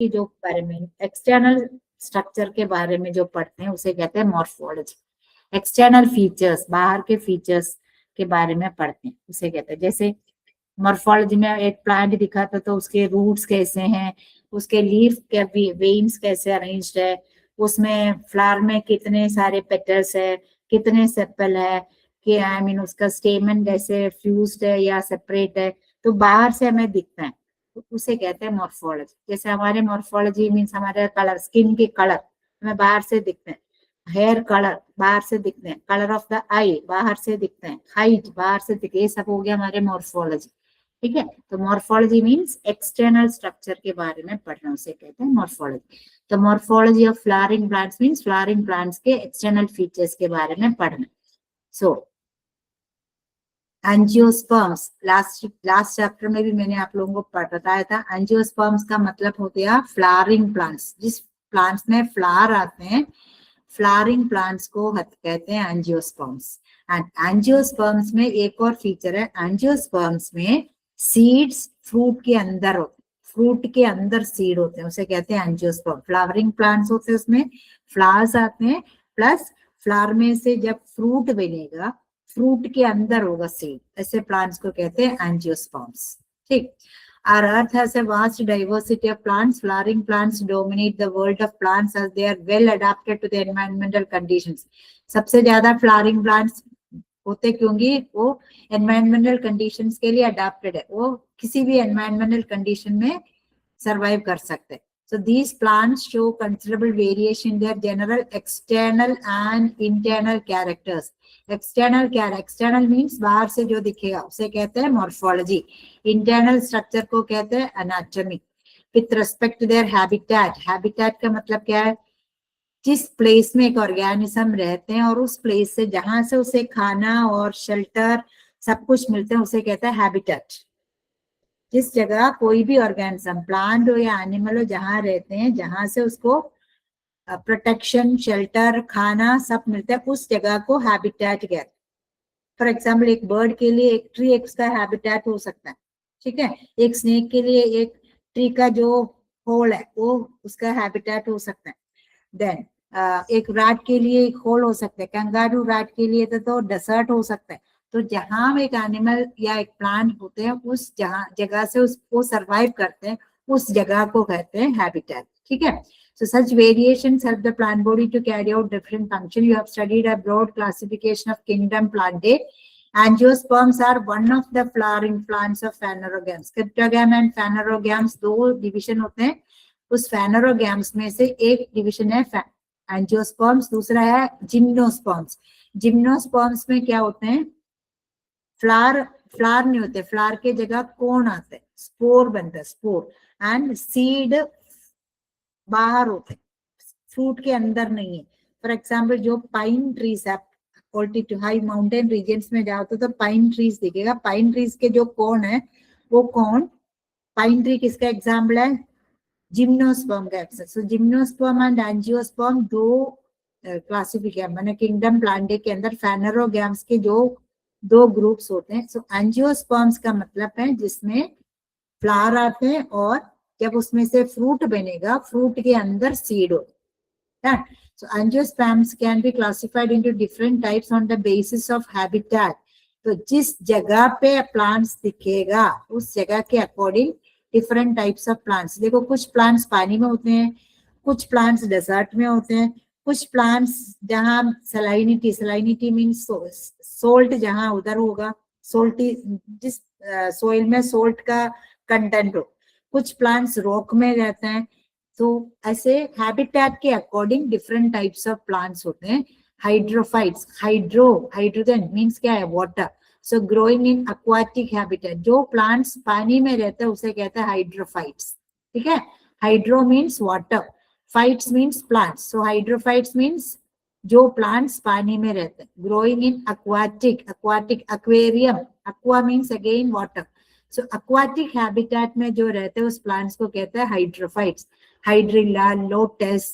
की जो बारे में एक्सटर्नल स्ट्रक्चर के बारे में जो पढ़ते हैं उसे कहते हैं मॉर्फोलॉजी। एक्सटर्नल फीचर्स, बाहर के फीचर्स के बारे में पढ़ते हैं उसे कहते हैं। जैसे मॉर्फोलॉजी में एक प्लांट दिखा था तो उसके रूट्स कैसे हैं, उसके लीफ के वेन्स कैसे अरेंज्ड है, उसमें फ्लावर में कितने सारे पेटल्स है, कितने सेपल है, कि आई मीन उसका स्टेमन कैसे फ्यूज्ड है या सेपरेट है, तो बाहर से हमें दिखता है, तो उसे कहते हैं मॉर्फोलॉजी। जैसे हमारे मॉर्फोलॉजी मीन्स हमारे कलर, स्किन के कलर हमें बाहर से दिखते हैं, हेयर कलर बाहर से दिखते हैं, कलर ऑफ द आई बाहर से दिखते हैं, हाइट बाहर से दिखते हैं, ये सब हो गया हमारे मॉर्फोलॉजी। ठीक है, तो मॉर्फोलॉजी मीन्स एक्सटर्नल स्ट्रक्चर के बारे में पढ़ना, उसे कहते हैं मॉर्फोलॉजी। तो morphology of flowering plants means flowering plants के एक्सटर्नल फीचर्स के बारे में पढ़ना। सो एंजियोस्पर्म्स, लास्ट चैप्टर में भी मैंने आप लोगों को बताया था, एंजियोस्पर्म्स का मतलब हो गया फ्लावरिंग प्लांट्स, जिस प्लांट्स में फ्लावर आते हैं, फ्लावरिंग प्लांट्स को कहते हैं एंजियोस्पर्म्स। एंड एंजियोस्पर्म्स में एक और फीचर है, एंजियोस्पर्म्स में सीड्स फ्रूट के अंदर होते हैं, फ्रूट के अंदर सीड होते हैं, उसे कहते हैं एंजियोस्पर्म। फ्लावरिंग प्लांट्स होते हैं, उसमें फ्लावर्स आते हैं, प्लस फ्लावर में से जब फ्रूट बनेगा, फ्रूट के अंदर होगा सीड, ऐसे प्लांट्स को कहते हैं एंजियोस्पर्म्स। ठीक, Our earth has a vast diversity of plants. Flowering plants dominate the world of plants as they are well adapted to the environmental conditions. सबसे ज्यादा flowering plants होते क्योंकि वो environmental conditions के लिए adapted है, वो किसी भी environmental condition में survive कर सकते हैं। So these plants show considerable variation in their general external and internal characters. External means बाहर से जो दिखेगा उसे कहते हैं morphology. Internal structure को कहते हैं anatomy. With respect to their habitat, habitat का मतलब क्या है, जिस प्लेस में एक ऑर्गेनिज्म रहते हैं और उस प्लेस से जहां से उसे खाना और शेल्टर सब कुछ मिलते हैं उसे कहते हैं हैबिटेट। जिस जगह कोई भी ऑर्गेनिज्म, प्लांट हो या एनिमल हो, जहां रहते हैं, जहां से उसको प्रोटेक्शन, शेल्टर, खाना सब मिलता है, उस जगह को हैबिटेट कहते हैं। फॉर एग्जाम्पल एक बर्ड के लिए एक ट्री एक उसका हैबिटेट हो सकता है, ठीक है, एक स्नेक के लिए एक ट्री का जो होल है वो उसका हैबिटेट हो सकता है। देन एक रैट के लिए एक होल हो सकता है, कंगारू रैट के लिए तो डेजर्ट हो सकता है। तो जहां एक एनिमल या एक प्लांट होते हैं, उस जगह से उसको सरवाइव करते हैं, उस जगह को कहते हैं हैबिटेट। ठीक है, so such variations help the plant body to carry out different functions. You have studied a broad classification of kingdom Plantae. Angiosperms are one of the flowering plants of Phanerogams. Cryptogam and Phanerogams दो division होते हैं, उस Phanerogams में से एक division है angiosperms, दूसरा है जिम्नोस्पर्म्स। जिम्नोस्पर्म्स में क्या होते हैं, फ्लावर नहीं होते, फ्लावर के जगह कोन आते हैं, स्पोर बनता है, स्पोर, एंड सीड बाहर होते हैं, फ्रूट के अंदर नहीं है। फॉर एग्जाम्पल जो पाइन ट्रीज है, ऑल्टीट्यूड हाई माउंटेन रीजन्स में जाओ तो पाइन ट्रीज दिखेगा, पाइन ट्रीज के जो कोन है वो कोन, पाइन ट्री किसका एग्जाम्पल है, जिम्नोस्पर्म का example. So gymnosperm and angiosperm दो क्लासिफिकेशन मैंने किंगडम प्लांटे के अंदर फैनरोगैम्स के जो दो ग्रुप्स होते हैं। सो एंजियोस्पर्म्स का मतलब है जिसमें फ्लावर आते हैं और जब उसमें से फ्रूट बनेगा, फ्रूट के अंदर सीड होता है। So angiosperms can be classified into different types on the basis of habitat. तो जिस जगह पे प्लांट्स दिखेगा उस जगह के according different types of plants. देखो कुछ प्लांट्स पानी में होते हैं, कुछ प्लांट्स डेजर्ट में होते हैं, कुछ प्लांट्स जहाँ सलाइनिटी मीन्स सोल्ट जहाँ उधर होगा, सोल्टी जिस सोइल में सोल्ट का कंटेंट हो, कुछ प्लांट्स रॉक में रहते हैं। तो ऐसे हैबिटेट के according different types of plants होते हैं। हाइड्रोफाइट्स, हाइड्रोजन मीन्स क्या है, water. So growing in aquatic habitat, जो प्लांट्स पानी में रहते हैं उसे कहते हैं हाइड्रोफाइट्स। ठीक है, hydro means water, phytes means plants. So hydrophytes means जो प्लांट्स पानी में रहते हैं, growing in aquatic, aquarium, aqua means again water. So aquatic habitat में जो रहते हैं उस प्लांट्स को कहते हैं hydrophytes. Hydrilla, lotus,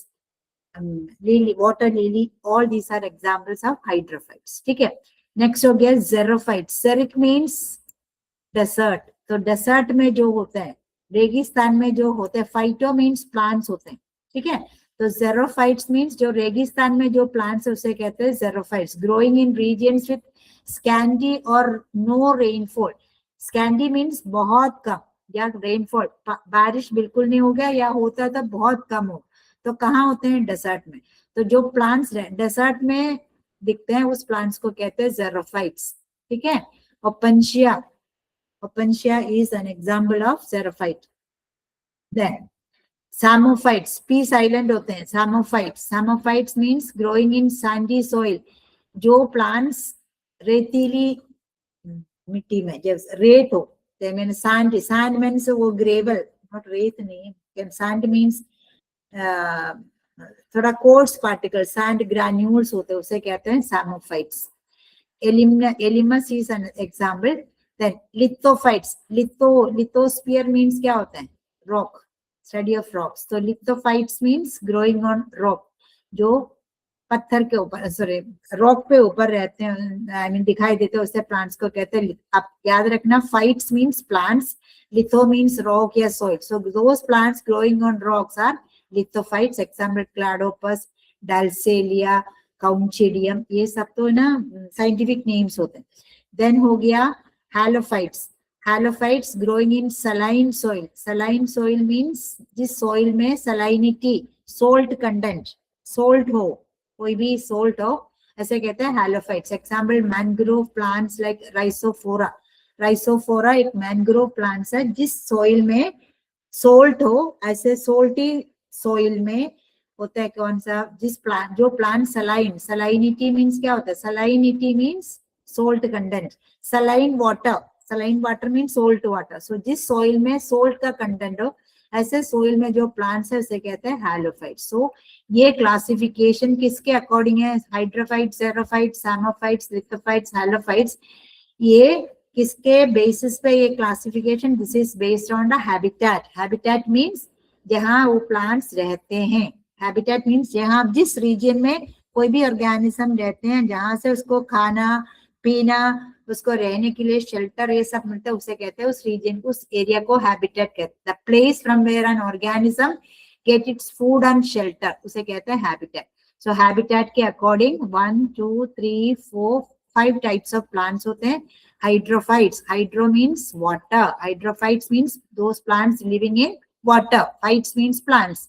lily, water lily, all these are examples of hydrophytes. ठीक है, नेक्स्ट हो गया xerophytes. Xeric means desert. तो desert में जो होता है रेगिस्तान में जो होते हैं, फाइटो मीन्स प्लांट्स होते हैं, ठीक है। तो जेरोफाइट्स मीन्स जो रेगिस्तान में जो प्लांट्स है उसे कहते हैं xerophytes. Growing in regions with Scandi और नो रेनफॉल। स्कैंडी मीन्स बहुत कम, या रेनफॉल बारिश बिल्कुल नहीं हो गया या होता है तो बहुत कम हो, तो कहाँ होते हैं? डेजर्ट में। तो जो प्लांट्स डेजर्ट में दिखते हैं उस प्लांट्स को कहते हैं जेरोफाइट्स, ठीक है। Opuntia, opuntia is an example of xerophyte. Then psammophytes, पीस आइलैंड होते हैं psammophytes. Psammophytes means growing in sandy soil. जो प्लांट्स रेतीली मिट्टी में, जब रेत हो, मीन सैंड, सैंड मीन्स वो ग्रेवल, नॉट रेत नहीं, सैंड मीन्स थोड़ा कोर्स पार्टिकल, सैंड ग्रैन्यूल्स होते हैं, उसे कहते हैं psammophytes. Elymus is an example. Then lithophytes, lithosphere means क्या होता है? Rock, study of rocks. तो lithophytes means growing on rock, जो पत्थर के ऊपर, सॉरी रॉक पे ऊपर रहते हैं, आई मीन दिखाई देते हैं, उससे प्लांट्स को कहते हैं। आप याद रखना, phytes means plants, litho means rock या soil. So those plants growing on rocks are lithophytes. Example cladopus, dalzellia, काउंचिडियम, ये सब तो ना साइंटिफिक नेम्स होते हैं। देन हो गया halophytes. Halophytes growing in saline soil. Saline soil means जिस सॉइल में सलाइनिटी, सोल्ट कंटेंट, सोल्ट हो, कोई भी सोल्ट हो, ऐसे कहते हैं halophytes. Example mangrove plants like rhizophora. Rhizophora एक मैंग्रोव प्लांट्स है जिस सॉइल में सोल्ट हो, ऐसे सोल्टी सॉइल में होता है। कौन सा? जिस प्लांट, जो प्लांट सलाइन, सलाइनिटी मीन्स क्या होता है? Salinity means salt content. Saline water means salt water. So जिस सॉइल में सोल्ट का कंटेंट हो, ऐसे सॉइल में जो प्लांट्स है उसे कहते हैं हैलोफाइट। सो ये क्लासिफिकेशन किसके अकॉर्डिंग है? Hydrophytes, xerophytes, psammophytes, lithophytes, halophytes. ये किसके बेसिस पे ये classification? This is based on the habitat. Habitat means जहां वो प्लांट्स रहते हैं। हैबिटेट मीन्स जहां, जिस रीजन में कोई भी ऑर्गेनिज्म रहते हैं, जहां से उसको खाना पीना, उसको रहने के लिए शेल्टर, ये सब मिलता है, उसे कहते हैं, उस रीजन को, उस एरिया को हैबिटेट कहते हैं। The place from where an organism get its food and shelter, उसे कहते हैं हैबिटेट। सो हैबिटेट के अकॉर्डिंग 1 2 3 4 5 टाइप्स ऑफ प्लांट्स होते हैं। Hydrophytes, hydro means water, hydrophytes means those plants living in water, phytes means plants.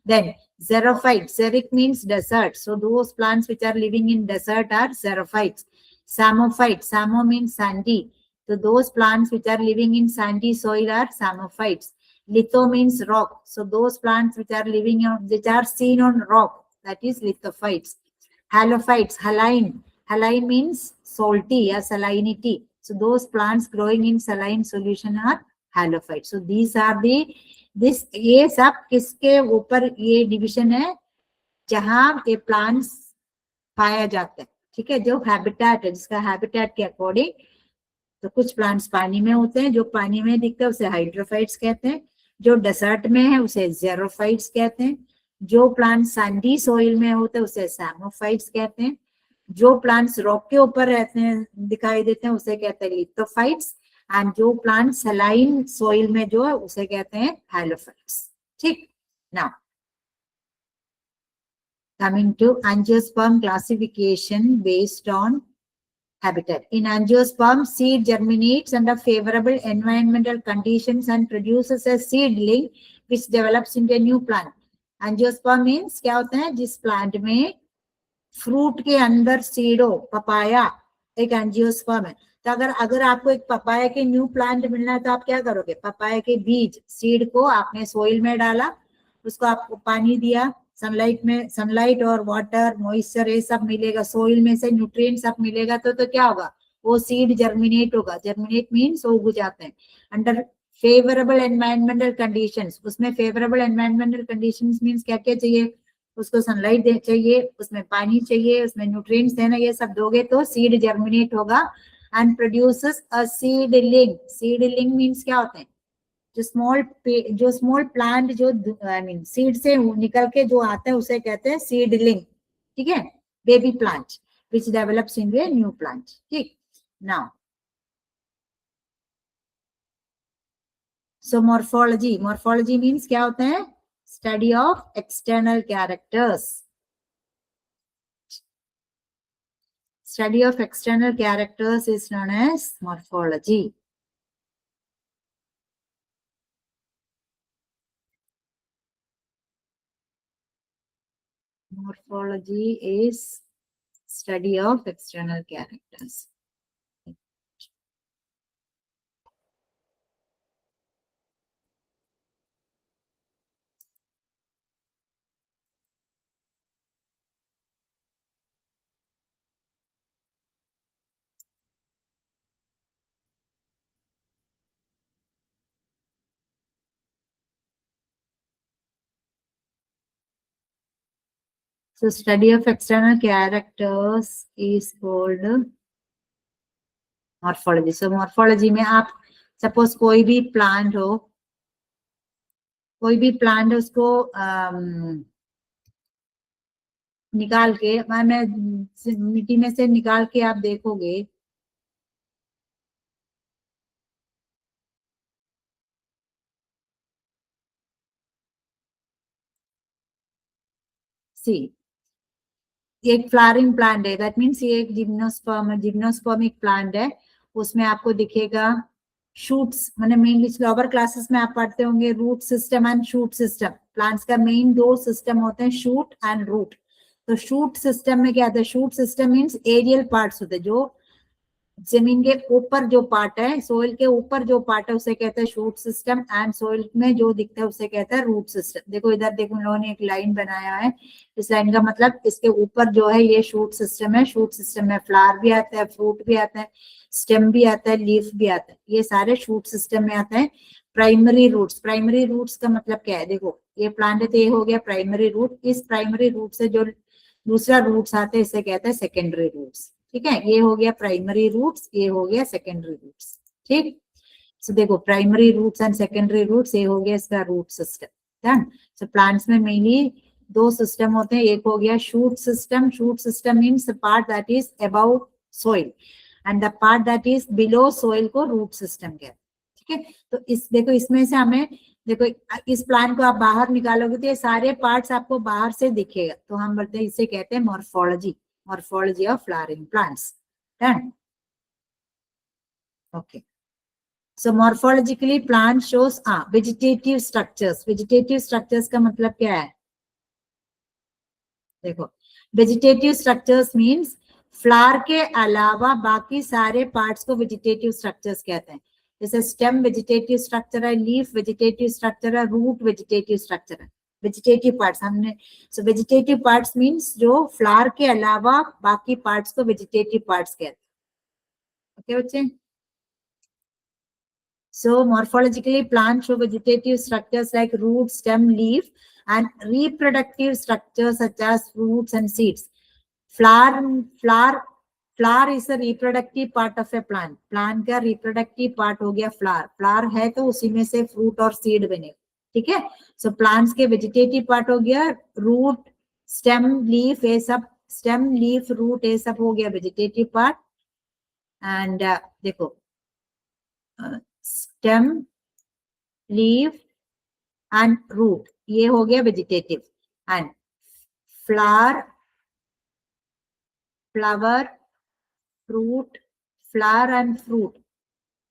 Then xerophytes, xeric means desert, so those plants which are living in desert are xerophytes. Samophytes, samo means sandy, so those plants which are living in sandy soil are samophytes. Litho means rock, so those plants which are living on, which are seen on rock, that is lithophytes. Halophytes, haline, haline means salty or salinity, so those plants growing in saline solution are halophytes. So these are the, this, ये सब किसके ऊपर ये division है? जहां ये plants पाया जाता है, ठीक है, जो हैबिटेट है, जिसका हैबिटेट के अकॉर्डिंग। तो कुछ प्लांट्स पानी में होते हैं, जो पानी में दिखते हैं उसे हाइड्रोफाइट्स कहते हैं। जो डेजर्ट में है उसे जेरोफाइट्स कहते हैं। जो प्लांट सैंडी सॉइल में होते हैं उसे सामोफाइट्स कहते हैं। जो प्लांट्स रॉक के ऊपर रहते हैं, दिखाई देते हैं, उसे कहते हैं लिथोफाइट्स। एंड जो प्लांट सलाइन सॉइल में जो है उसे कहते हैं हैलोफाइट्स, ठीक। Now coming to angiosperm classification based on habitat. In angiosperm, seed germinates under favorable environmental conditions and produces a seedling which develops into a new plant. Angiosperm means क्या होता है? जिस प्लांट में फ्रूट के अंदर seed हो, papaya एक angiosperm है। तो अगर आपको एक पपाया के न्यू प्लांट मिलना है तो आप क्या करोगे? पपाया के बीज, सीड को आपने सोइल में डाला, उसको आपको पानी दिया, सनलाइट में, सनलाइट और वाटर, मॉइस्चर, ये सब मिलेगा, सोइल में से न्यूट्रिएंट सब मिलेगा, तो क्या होगा? वो सीड जर्मिनेट होगा। जर्मिनेट मीन्स वो उग जाते हैं अंडर फेवरेबल एनवायरमेंटल कंडीशंस। उसमें फेवरेबल एनवायरमेंटल कंडीशंस मीन्स क्या क्या चाहिए? उसको सनलाइट चाहिए, उसमें पानी चाहिए, उसमें न्यूट्रिएंट्स देना, ये सब दोगे तो सीड जर्मिनेट होगा and produces a seedling. Seedling means क्या होते हैं? जो स्मॉल प्लांट, जो आई मीन सीड से निकल के जो आता है उसे कहते हैं सीडलिंग, ठीक है, baby plant which develops into a new plant, ठीक। Now so morphology, morphology means क्या होता है? Study of external characters, study of external characters is known as morphology. Morphology is study of external characters. So study of external characters is called morphology. So morphology में आप suppose कोई भी plant हो, कोई भी plant उसको निकाल के मैं मिट्टी में से निकाल के आप देखोगे, सी ये एक फ्लावरिंग प्लांट है, दैट मीन्स ये एक जिम्नोस्पर्मिक प्लांट है, उसमें आपको दिखेगा शूट्स, मैंने मेनली लोअर क्लासेस में आप पढ़ते होंगे root system and shoot system. Plants का मेन दो सिस्टम होते हैं, शूट एंड रूट। तो शूट सिस्टम में क्या आता है? Shoot system means aerial parts होते हैं, जो जमीन के ऊपर जो पार्ट है, सोइल के ऊपर जो पार्ट है उसे कहते हैं शूट सिस्टम, एंड सोइल में जो दिखता है उसे कहते हैं रूट सिस्टम। देखो इधर देखो, उन लोगों ने एक लाइन बनाया है, इस लाइन का मतलब इसके ऊपर जो है ये शूट सिस्टम है। शूट सिस्टम में फ्लावर भी आता है, फ्रूट भी आता है, स्टेम भी आता है, लीफ भी आता है, ये सारे शूट सिस्टम में आते हैं। प्राइमरी रूट्स, प्राइमरी रूट्स का मतलब क्या है? देखो ये प्लांट है तो ये हो गया प्राइमरी रूट, इस प्राइमरी रूट से जो दूसरा रूट्स आते हैं इसे कहते हैं सेकेंडरी रूट्स। ठीक है, ये हो गया प्राइमरी रूट्स, ये हो गया सेकेंडरी रूट्स। ठीक, सो देखो primary roots and secondary roots, ये हो गया इसका root system. Done. So plants में मेनली दो सिस्टम होते हैं, एक हो गया shoot system. Shoot system means the part that is about soil, and the part that is below soil को रूट सिस्टम कहते हैं। ठीक है, तो इस देखो इसमें से हमें देखो इस प्लांट को आप बाहर निकालोगे तो ये सारे पार्ट्स आपको बाहर से दिखेगा, तो हम बोलते हैं इसे कहते हैं morphology, morphology of flowering plants. Done. Okay, so morphologically plant shows vegetative structures। vegetative structures का मतलब क्या है? देखो वेजिटेटिव स्ट्रक्चर्स मींस फ्लावर के अलावा बाकी सारे पार्ट्स को वेजिटेटिव स्ट्रक्चर्स कहते हैं। जैसे स्टेम वेजिटेटिव स्ट्रक्चर है, लीफ वेजिटेटिव स्ट्रक्चर है, रूट वेजिटेटिव स्ट्रक्चर है। वेजिटेटिव पार्ट्स हमने, सो वेजिटेटिव पार्ट्स मींस जो फ्लावर के अलावा बाकी पार्ट्स को वेजिटेटिव पार्ट्स कहते हैं। ओके बच्चे, so morphologically plants show vegetative structures like root, stem, leaf, and reproductive structures such as fruits and seeds. Flower is a reproductive part of a plant. Plant का reproductive part हो गया flower। flower है तो उसी में से fruit और seed बने। ठीक है, so plants के vegetative part हो गया root, stem, leaf, ये सब stem, leaf, root ये सब हो गया vegetative part। and देखो stem, leaf एंड रूट ये हो गया vegetative, and flower, flower, fruit, flower and fruit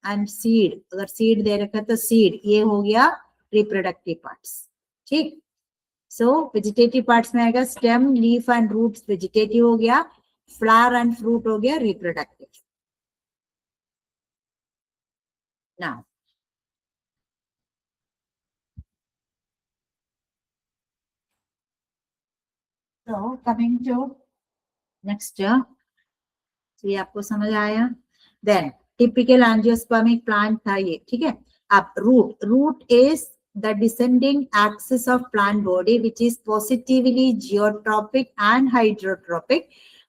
and seed, अगर सीड दे रखा है तो सीड, ये हो गया रिप्रोडक्टिव पार्ट्स। ठीक, सो वेजिटेटिव पार्ट्स में आएगा stem, leaf and roots vegetative हो गया, फ्लावर एंड फ्रूट हो गया reproductive. Now so coming to next, ये आपको समझ आया? देन टिपिकल एंजियोस्पर्मिक प्लांट था ये। ठीक है, अब root, root is the descending axis of plant body which is positively geotropic and hydrotropic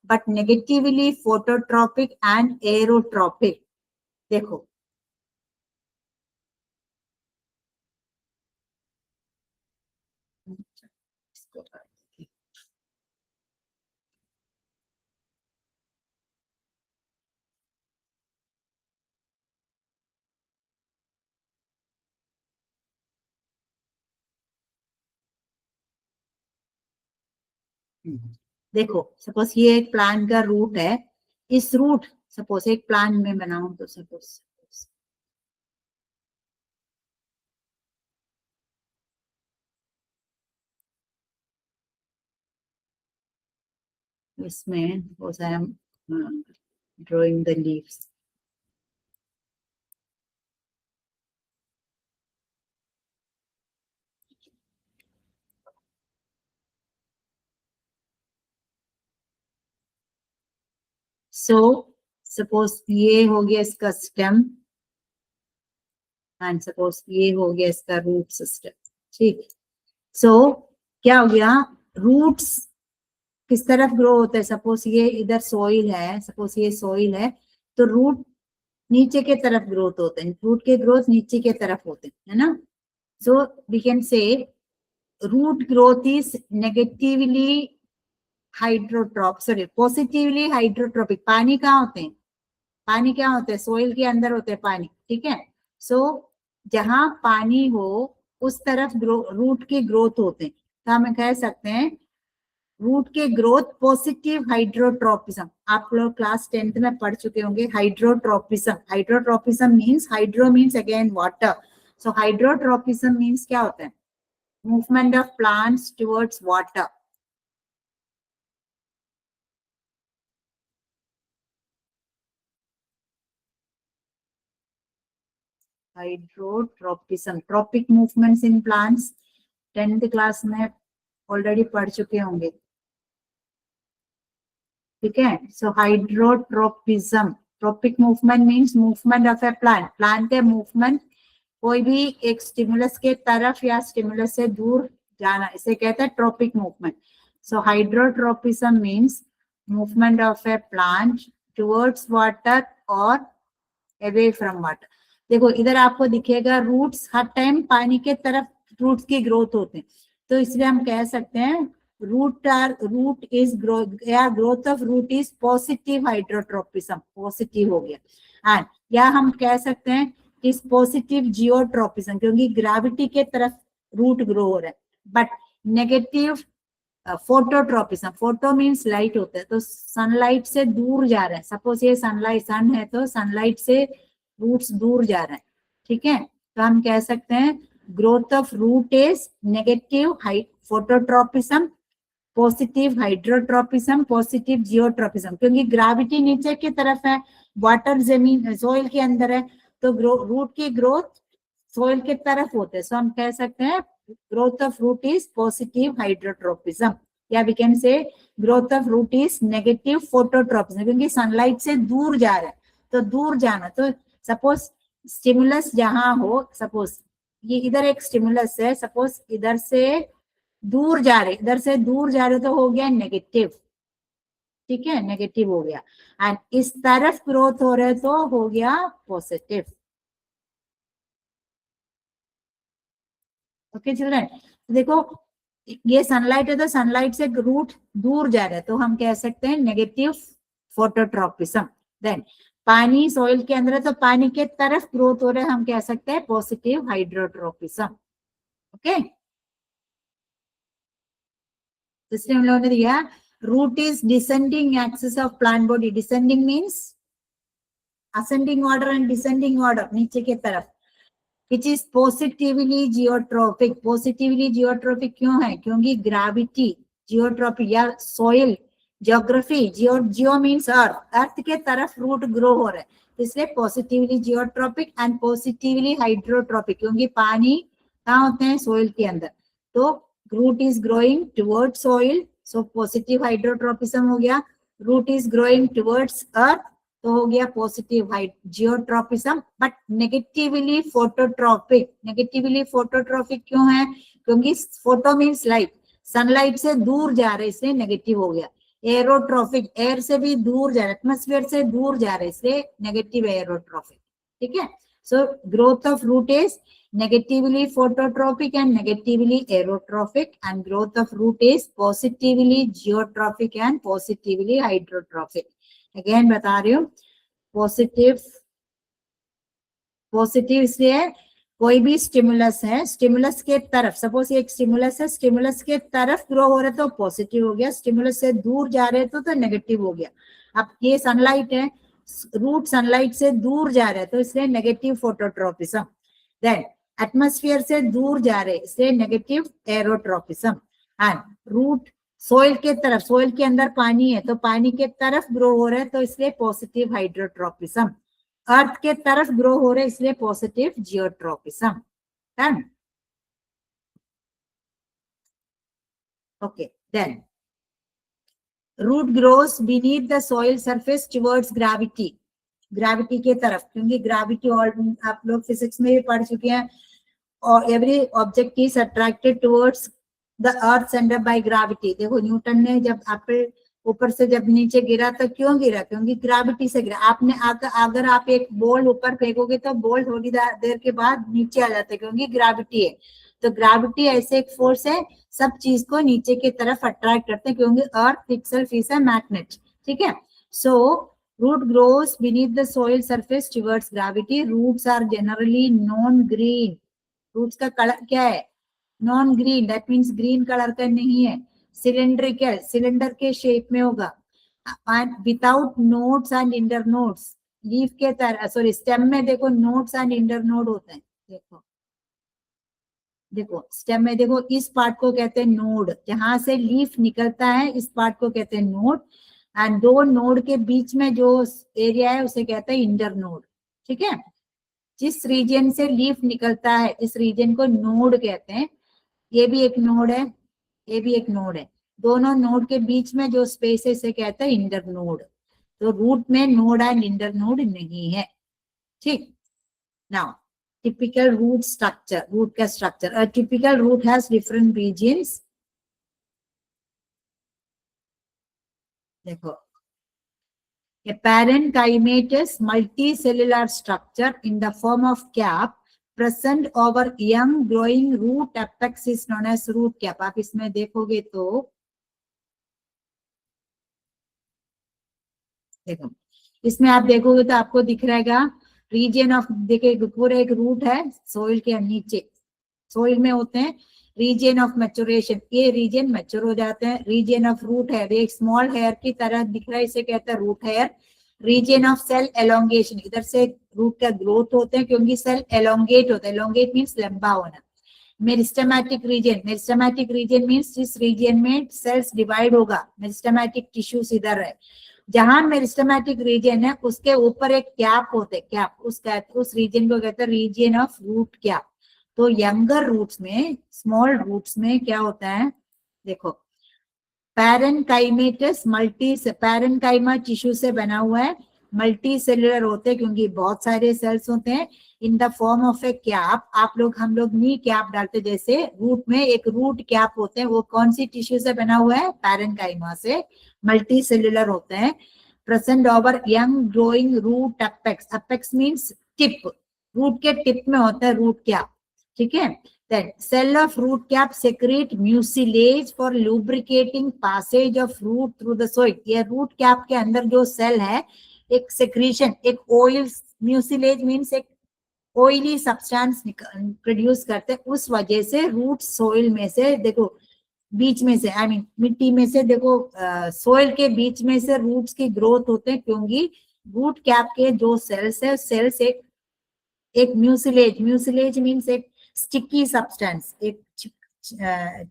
but negatively phototropic and aerotropic। देखो देखो सपोज ये एक प्लांट का रूट है, इस रूट सपोज एक प्लांट में बनाऊं तो सपोज इसमें suppose I am drawing the leaves. So suppose ये हो गया इसका स्टेम एंड सपोज ये हो गया इसका रूट सिस्टम, ठीक। सो क्या हो गया, रूट्स किस तरफ ग्रो होते हैं, सपोज ये इधर सोइल है, सपोज ये सोइल है, तो रूट नीचे के तरफ ग्रोथ होते हैं, रूट के ग्रोथ नीचे के तरफ होते हैं, है ना। So we can say root growth is negatively hydrotrope, sorry positively hydrotropic. पानी कहाँ होते हैं, पानी क्या होते हैं, सोइल के अंदर होते हैं पानी, ठीक है। सो जहां पानी हो उस तरफ रूट की ग्रोथ होते हैं, तो हम कह सकते हैं रूट के ग्रोथ पॉजिटिव हाइड्रोट्रोपिज्म। आप लोग क्लास 10th में पढ़ चुके होंगे hydrotropism. Hydrotropism means, hydro means again water, so hydrotropism means क्या होता है, movement of plants towards water. Hydrotropism, tropic movements in plants 10th class में ऑलरेडी पढ़ चुके होंगे, ठीक है। So hydrotropism, tropic movement means movement of a plant, plant के मूवमेंट कोई भी एक स्टिमुलस के तरफ या स्टिमुलस से दूर जाना, इसे कहते हैं tropic movement. So hydrotropism means movement of a plant towards water और अवे फ्रॉम वाटर। देखो इधर आपको दिखेगा रूट्स हर टाइम पानी के तरफ रूट्स की ग्रोथ होते हैं, तो इसलिए हम कह सकते हैं रूट इज ग्रोथ या growth of root is positive hydrotropism, positive हो गया। एंड या हम कह सकते हैं इज पॉजिटिव जियोट्रोपिज्म, क्योंकि ग्रेविटी के तरफ रूट ग्रो हो रहा है। But negative phototropism, photo means light होता है, तो सनलाइट से दूर जा रहे हैं, सपोज ये सनलाइट सन है तो सनलाइट से रूट्स दूर जा रहे हैं, ठीक है। तो हम कह सकते हैं growth of root is negative phototropism, positive hydrotropism, positive geotropism, क्योंकि ग्रेविटी नीचे की तरफ है, वाटर जमीन सोइल के अंदर है, तो रूट की ग्रोथ सोइल के तरफ होते हैं, सो हम कह सकते हैं growth of root is positive hydrotropism, या we can say growth of root is negative phototropism, क्योंकि सनलाइट से दूर जा रहा है, तो दूर जाना, तो सपोज स्टिमुलस जहां हो, सपोज ये इधर एक स्टिमुलस है, सपोज इधर से दूर जा रहे, इधर से दूर जा रहे, तो हो गया नेगेटिव, ठीक है, नेगेटिव हो गया। एंड इस तरफ ग्रोथ हो रहे तो हो गया पॉजिटिव। ओके चिल्ड्रन, देखो ये सनलाइट है तो सनलाइट से रूट दूर जा रहा है, तो हम कह सकते हैं नेगेटिव फोटोट्रोपिज्म। देन पानी सोइल के अंदर है तो पानी के तरफ ग्रोथ हो रहा है, हम कह सकते हैं पॉजिटिव हाइड्रोट्रोपिज्म। ओके, इसलिए हम लोगों ने दिया root is descending axis of plant body. Descending means ascending order and descending order, नीचे की तरफ, which is positively geotropic. Positively geotropic क्यों है, क्योंकि ग्रेविटी जियोट्रोपिक या soil geography, geo means earth, earth के तरफ रूट ग्रो हो रहा है, इसलिए positively geotropic and positively hydrotropic, क्योंकि पानी कहाँ होते हैं, सोइल के अंदर, तो root is growing towards soil, so positive hydrotropism हो गया। Root is growing towards earth, तो हो गया positive geotropism. But negatively phototropic, negatively phototropic क्यों है, क्योंकि फोटो मीन्स लाइट, सनलाइट से दूर जा रहे, इसलिए नेगेटिव हो गया। एरोट्रोपिक, एयर से भी दूर जा रहा है, एटमोस्फेयर से दूर जा रहे, इसलिए नेगेटिव एरोट्रोपिक, ठीक है। So growth of root is negatively phototropic and negatively aerotropic, and growth of root is positively geotropic and positively hydrotropic. Again बता रही हूँ, पॉजिटिव, पॉजिटिव इसलिए कोई भी स्टिमुलस है, स्टिमुलस के तरफ, सपोज ये एक स्टिमुलस है, स्टिमुलस के तरफ ग्रो हो रहा है तो पॉजिटिव हो गया, स्टिमुलस से दूर जा रहे तो नेगेटिव हो गया। अब ये सनलाइट है, रूट सनलाइट से दूर जा रहे हैं तो इसलिए नेगेटिव फोटोट्रोपिज्म। देन एटमॉस्फेयर से दूर जा रहे इसलिए नेगेटिव एरोट्रोपिज्म। एंड रूट सोइल के तरफ, सोइल के अंदर पानी है तो पानी के तरफ ग्रो हो रहा है तो इसलिए पॉजिटिव हाइड्रोट्रोपिज्म। अर्थ के तरफ ग्रो हो रहे इसलिए positive geotropism. Done. Okay, then root grows beneath the soil surface towards gravity, gravity के तरफ, क्योंकि ग्रेविटी और आप लोग फिजिक्स में भी पढ़ चुके हैं, और every object is attracted towards the earth centre by gravity. देखो न्यूटन ने जब एप्पल ऊपर से जब नीचे गिरा तो क्यों गिरा, क्योंकि ग्रेविटी से गिरा। आपने अगर आप एक बॉल ऊपर फेंकोगे तो बॉल थोड़ी देर के बाद नीचे आ जाता है, क्योंकि ग्रेविटी है। तो ग्रेविटी ऐसे एक फोर्स है, सब चीज को नीचे की तरफ अट्रैक्ट करते हैं, क्योंकि अर्थ इटसेल्फ इज अ मैग्नेट। ठीक है, सो root grows beneath the soil surface towards gravity. Roots are generally non-green. Roots का कलर क्या है, non green, that means green colour का नहीं है, सिलेंड्रिकल, सिलेंडर के शेप में होगा, and without nodes and inter nodes. Leaf के तरह, सॉरी स्टेम में देखो नोड्स एंड इंटर नोड होते हैं। देखो देखो स्टेम में देखो, इस पार्ट को कहते हैं नोड, जहां से लीफ निकलता है इस पार्ट को कहते हैं नोड, एंड दो नोड के बीच में जो एरिया है उसे कहते हैं इंटर नोड। ठीक है, जिस रीजन से लीफ निकलता है इस रीजन को नोड कहते हैं। ये भी एक नोड है, ये भी एक नोड है, दोनों नोड के बीच में जो स्पेस है इसे कहते हैं इंटर नोड। तो रूट में नोड एंड इंटर नोड नहीं है। ठीक, now typical root structure, root का structure, a typical root has different regions. देखो, a parenchymatous multicellular structure in the form of cap present over young growing root apex is known as root cap। आप इसमें देखोगे तो देखो, इसमें आप देखोगे तो आपको दिख रहेगा रीजन ऑफ, देखिए पूरा एक रूट है सोइल के नीचे, सोइल में होते हैं रीजन ऑफ मैच्योरेशन, ये रीजन मैच्योर हो जाते हैं। रीजन ऑफ रूट हेयर, एक स्मॉल हेयर की तरह दिख रहा है, इसे कहते हैं root hair. Region of cell elongation, इधर से रूट का ग्रोथ होते हैं क्योंकि सेल एलोंगेट होता है, एलोंगेट मीन्स लंबा होना। Meristematic reason, meristematic reason means जिस रीजन में सेल्स डिवाइड होगा, मेरिस्टेमेटिक टिश्यूज इधर है, जहां मेरिस्टेमेटिक रीजन है उसके ऊपर एक कैप होते हैं, कैप, उस रीजन को कहते हैं रीजन ऑफ रूट कैप। तो यंगर रूट्स में, स्मॉल रूट्स में क्या होता है, देखो पैरेनकाइमेटस मल्टी, पैरेनकाइमा टिश्यू से बना हुआ है, मल्टी सेलुलर होते हैं क्योंकि बहुत सारे सेल्स होते हैं, in the form of A cap. आप लोग, हम लोग नी कैप डालते, जैसे रूट में एक रूट कैप होते हैं, वो कौन सी टिश्यू से बना हुआ है, पैरेनकाइमा से, मल्टी सेलुलर होते हैं। Present over young growing root apex, apex means tip, root के टिप में होता है रूट कैप। ठीक है, then cell of root cap secrete mucilage for lubricating passage of root through the soil। ये root cap के अंदर जो सेल है एक सेक्रीशन, एक ऑयल, म्यूसिलेज मीन्स एक ऑयली सब्सटेंस प्रोड्यूस करते हैं, उस वजह से रूट सोइल में से, देखो बीच में से, आई मीन मिट्टी में से, देखो सोइल के बीच में से रूट्स की ग्रोथ होते हैं, क्योंकि रूट कैप के जो सेल्स है, सेल्स एक म्यूसिलेज, म्यूसिलेज मीन्स एक स्टिकी सब्सटेंस, एक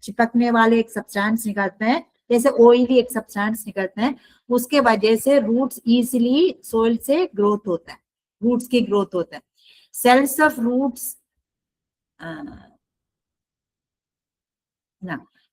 चिपकने वाले एक सब्सटेंस निकलते हैं, जैसे ऑयली एक सब्सटेंस निकलते हैं, उसके वजह से रूट्स इजीली सोइल से ग्रोथ होता है, रूट्स की ग्रोथ होता है। Cells of roots,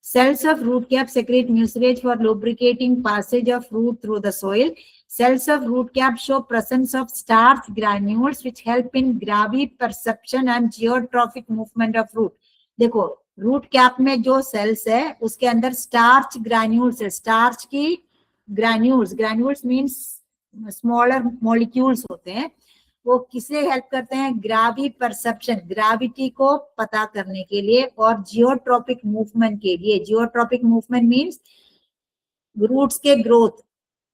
cells of root cap secrete mucilage for lubricating passage of root through the soil। Cells of root cap show presence of starch granules which help in graviperception and geotrophic movement of root। देखो root cap में जो sales है उसके अंदर starch granules है, starch की granules, granules means smaller molecules होते हैं, वो किसे हेल्प करते हैं, ग्रावी परसेप्शन, ग्रेविटी को पता करने के लिए, और जियोट्रॉपिक मूवमेंट के लिए। जियोट्रॉपिक मूवमेंट मींस रूट्स के growth,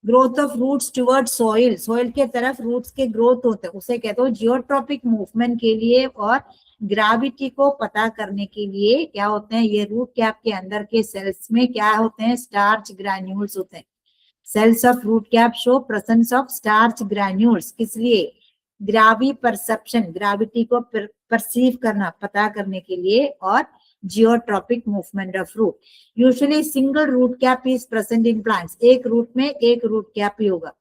growth of roots toward soil, soil के तरफ रूट्स के ग्रोथ होते हैं, उसे कहते हो जियोट्रॉपिक मूवमेंट के लिए और ग्रेविटी को पता करने के लिए क्या होते हैं, ये रूट कैप के अंदर के सेल्स में क्या होते हैं, स्टार्च ग्रैन्यूल्स होते हैं। Cells of root cap show presence of starch granules, किस लिए, ग्रावी परसेप्शन, ग्रेविटी को परसीव करना, पता करने के लिए, और geotropic movement of root. Usually single root cap is present in plants, एक रूट में एक रूट कैप ही होगा,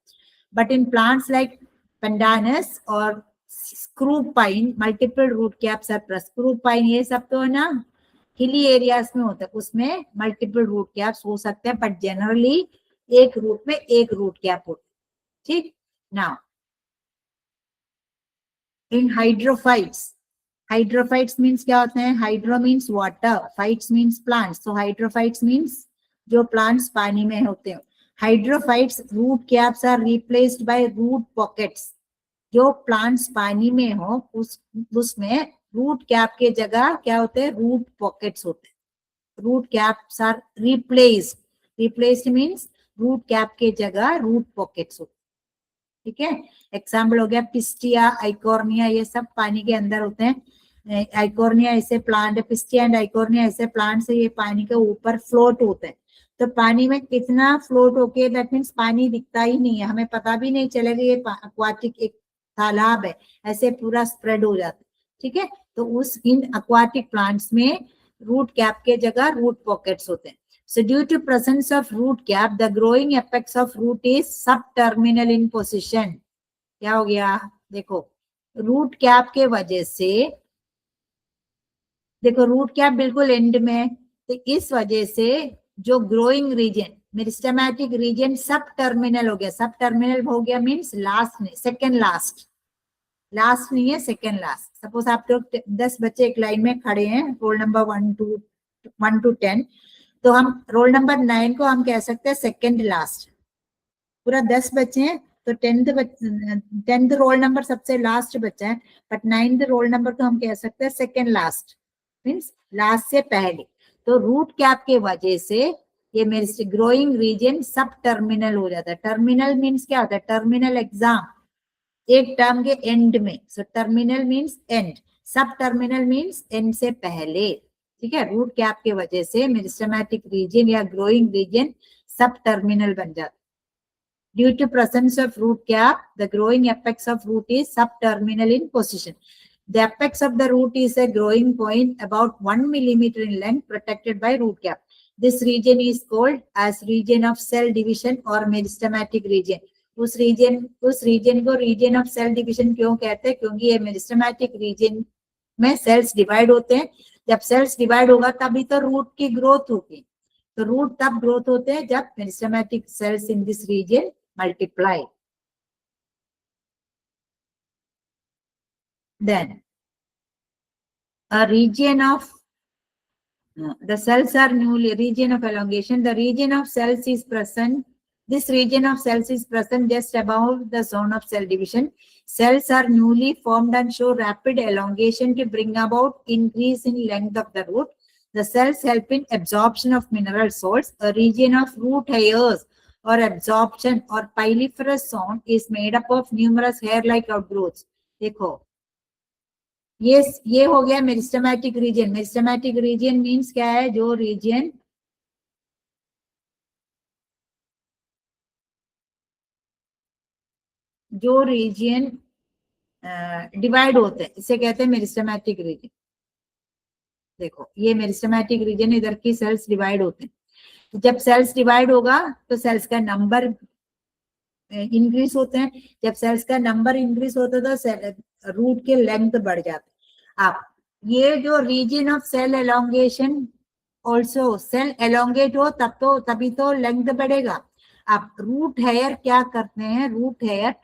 but in plants like pandanus और screw pine multiple root caps are present. Screw pine ये सब तो है ना हिली एरियाज में होता है, उसमें मल्टीपल रूट कैप्स हो सकते हैं, बट जनरली एक रूट में एक रूट कैप होता है। ठीक, now in hydrophytes, hydrophytes means क्या होते हैं, hydro means water, phytes means plants, तो हाइड्रोफाइट्स मीन्स जो प्लांट्स पानी में होते हैं। Hydrophytes root caps are replaced by root pockets, जो प्लांट्स पानी में हो उसमें रूट कैप के जगह क्या होते हैं, रूट पॉकेट्स होते हैं। Root caps are replaced, replaced means root cap के जगह रूट पॉकेट्स होते हैं। ठीक है, एग्जाम्पल हो गया पिस्टिया, आइकोर्निया, ये सब पानी के अंदर होते हैं। आइकोर्निया ऐसे प्लांट है, पिस्टिया एंड आइकोर्निया ऐसे प्लांट से ये पानी के ऊपर फ्लोट होते हैं। तो पानी में कितना फ्लोट होके, दैट मीन्स पानी दिखता ही नहीं है, हमें पता भी नहीं चलेगा ये एक्वाटिक एक तालाब है, ऐसे पूरा स्प्रेड हो जाता है। ठीक है, तो उस इन एक्वाटिक प्लांट्स में रूट कैप के जगह रूट पॉकेट्स होते हैं। So due to presence of root cap, the growing apex of root is subterminal in position. क्या हो गया, देखो रूट कैप के वजह से, देखो रूट कैप बिल्कुल एंड में है, तो इस वजह से जो ग्रोइंग रीजन, मेरिस्टेमेटिक रीजन सब टर्मिनल हो गया। सब टर्मिनल हो गया मीन्स लास्ट नहीं, सेकेंड लास्ट, लास्ट नहीं है, सेकेंड लास्ट। सपोज आप लोग 10 बच्चे एक लाइन में खड़े हैं, रोल नंबर 1 to 10, तो हम रोल नंबर 9 को हम कह सकते हैं सेकेंड लास्ट। पूरा 10 बच्चे हैं तो 10th रोल नंबर सबसे लास्ट बच्चा है, बट 9th रोल नंबर को हम कह सकते हैं सेकेंड लास्ट, मीन्स लास्ट से पहले। तो रूट कैप के वजह से ये मेरे ग्रोइंग रीजन सब टर्मिनल हो जाता है। टर्मिनल मीन्स क्या होता है, टर्मिनल एग्जाम एक टर्म के एंड में, सो टर्मिनल मीन्स एंड, सब टर्मिनल मीन्स एंड से पहले। ठीक है, रूट कैप के वजह से मेरिस्टेमेटिक रीजन या ग्रोइंग रीजन सब टर्मिनल बन जाता है। Due to presence of root cap, the growing apex of root is subterminal in position. The apex of the root is a growing point about 1 millimeter in length, protected by root cap. This region is called as region of cell division or meristematic region. उस reason को reason of cell division क्यों कहते हैं, क्योंकि ये meristematic reason में sales divide होते हैं। जब सेल्स डिवाइड होगा तभी तो रूट की ग्रोथ होगी, तो रूट तब ग्रोथ होते हैं जब meristematic cells in this region multiply. Then a region of the cells are newly region of elongation. The region of cells is present. This region of cells is present just above the zone of cell division. Cells are newly formed and show rapid elongation to bring about increase in length of the root. The cells help in absorption of mineral salts. A region of root hairs or absorption or pyliferous zone is made up of numerous hair-like outgrowths. देखो ये हो गया meristematic reason. Meristematic reason means क्या है, जो reason divide होते हैं, इसे कहते हैं मेरिस्टेमेटिक रीजन। देखो ये मेरिस्टेमेटिक रीजन, इधर की सेल्स डिवाइड होते हैं, तो जब सेल्स डिवाइड होगा तो सेल्स का नंबर इंक्रीज होते हैं। जब सेल्स का नंबर इंक्रीज होता है तो रूट के लेंथ बढ़ जाते हैं। आप ये जो region of cell elongation, also cell elongate हो तब तो तभी तो लेंथ बढ़ेगा। आप रूट हेयर क्या करते हैं, रूट हेयर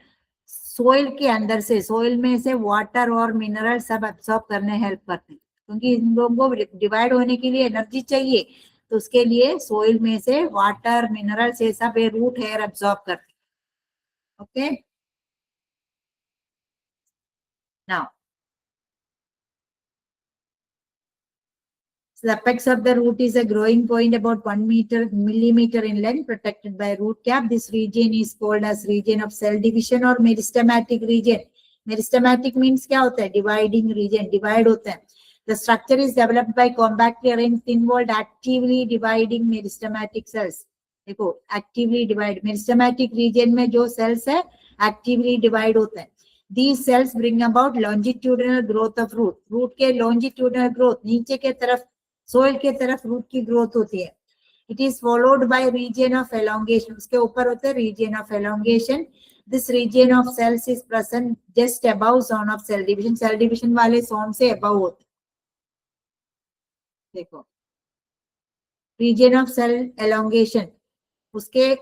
सोइल के अंदर से, सोइल में से वाटर और मिनरल सब एब्सॉर्ब करने हेल्प करते हैं, क्योंकि इन लोगों को डिवाइड होने के लिए एनर्जी चाहिए, तो उसके लिए सोइल में से वाटर मिनरल से सब ये रूट हेयर एब्सॉर्ब करते हैं। Okay, now So the apex of the root is a growing point about 1 millimeter in length, protected by root cap. This region is called as region of cell division or meristematic region. Meristematic means क्या होता है? Dividing region, divide होता है. The structure is developed by compactly arranged thin-walled actively dividing meristematic cells. देखो, actively divide. Meristematic region में जो cells है, actively divide होते हैं. These cells bring about longitudinal growth of root. Root के longitudinal growth, नीचे के तरफ, soil के तरफ root की growth होती है. It is followed by region of elongation. उसके ऊपर होता है region of elongation. This region of cells is present just above zone of cell division. Cell division वाले zone से above होते हैं. देखो, region of cell elongation उसके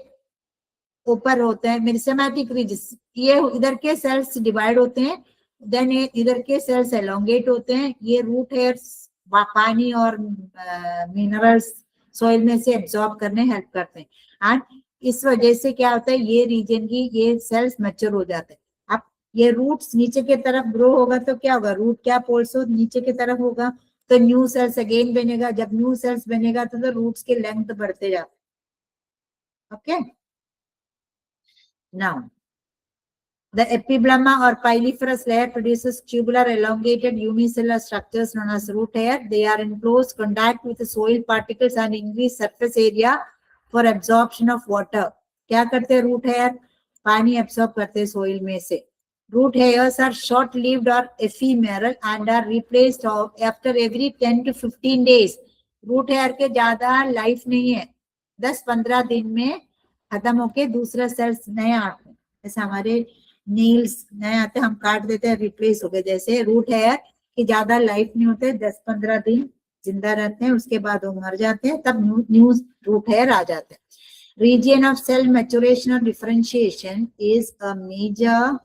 ऊपर होता है. मेरिस्टेमेटिक रीजन, ये इधर के सेल्स डिवाइड होते हैं, देन इधर के सेल्स एलोंगेट होते हैं. ये रूट हेयर्स पानी और मिनरल्स सॉइल में से एब्जॉर्ब करने हेल्प करते हैं. एंड इस वजह से क्या होता है, ये रीजन की ये सेल्स मैच्योर हो जाते हैं. अब ये रूट्स नीचे के तरफ ग्रो होगा तो क्या होगा, रूट कैप ऑल्सो नीचे की तरफ होगा, तो न्यू सेल्स अगेन बनेगा. जब न्यू सेल्स बनेगा तो रूट्स के लेंथ बढ़ते जाते हैं. Okay, now the epiblemma or pyliferous layer produces tubular elongated unicellular structures known as root hair. They are in close contact with the soil particles and increase surface area for absorption of water. क्या करते हैं root hair? पानी absorb करते हैं soil में से. Root hairs are short-lived or ephemeral and are replaced after every 10 to 15 days. Root hair के ज्यादा life नहीं है, 10-15 दिन में खत्म होके दूसरा सेल्स नए आते हैं. जैसे हमारे नील्स नए आते हैं, हम काट देते हैं, रिप्लेस हो गए. जैसे रूट हेयर की ज्यादा लाइफ नहीं होते, 10-15 दिन जिंदा रहते हैं, उसके बाद वो मर जाते हैं, तब न्यू रूट हेयर आ जाते हैं. रीजन ऑफ सेल मैच्योरेशन और differentiation is a major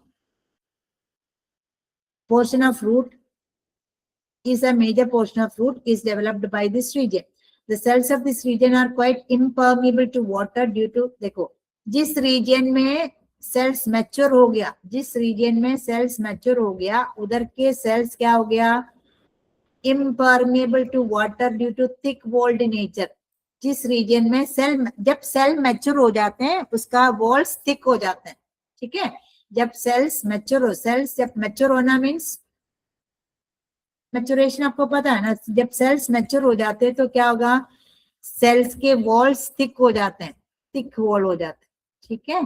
portion of root is developed by this region. The cells of this region are quite impermeable to water due to, देखो, जिस reason में sales mature हो गया, जिस reason में sales mature हो गया, उधर के सेल्स क्या हो गया, impermeable to water due to thick walled nature. जिस रीजन में सेल, जब सेल मैच्योर हो जाते हैं उसका वॉल्स थिक हो जाते हैं. ठीक है, जब सेल्स मैच्योर हो, सेल्स जब मैच्योर होना मीन्स मैच्योरेशन आपको पता है ना, जब सेल्स मैच्योर हो जाते हैं तो क्या होगा, सेल्स के वॉल्स थिक हो जाते हैं, थिक वॉल हो जाते हैं. ठीक है,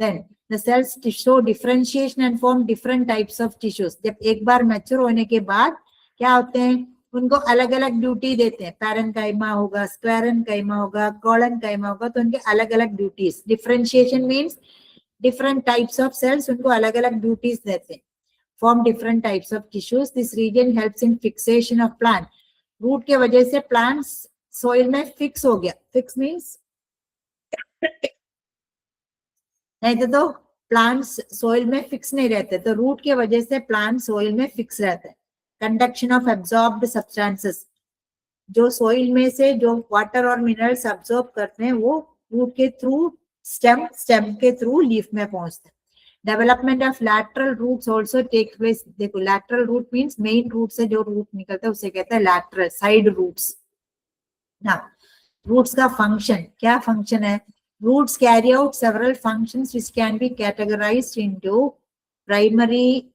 then the cells show differentiation and form different types of tissues. जब एक बार मैच्योर होने के बाद क्या होते हैं, उनको अलग अलग ड्यूटी देते हैं. पैरेन्काइमा होगा, स्क्लेरेन्काइमा होगा, कोलेन्काइमा होगा, तो उनके अलग अलग duties. Differentiation means different types of cells, उनको अलग अलग ड्यूटीज देते हैं. Form different types of tissues. This region helps in fixation of plant. Root के वजह से plants soil में fix हो गया. Fix means नहीं तो plants soil में fix नहीं रहते, तो root के वजह से plants soil में fix रहते हैं. Conduction of absorbed substances. जो soil में से जो water और minerals absorb करते हैं वो root के through stem, stem के through leaf में पहुंचते हैं. Development of lateral roots also take place. देखो, lateral root means main root से जो root निकलता है उसे कहते हैं lateral, side roots. Now, roots का function, क्या function है? Roots carry out several functions which can be categorized into primary,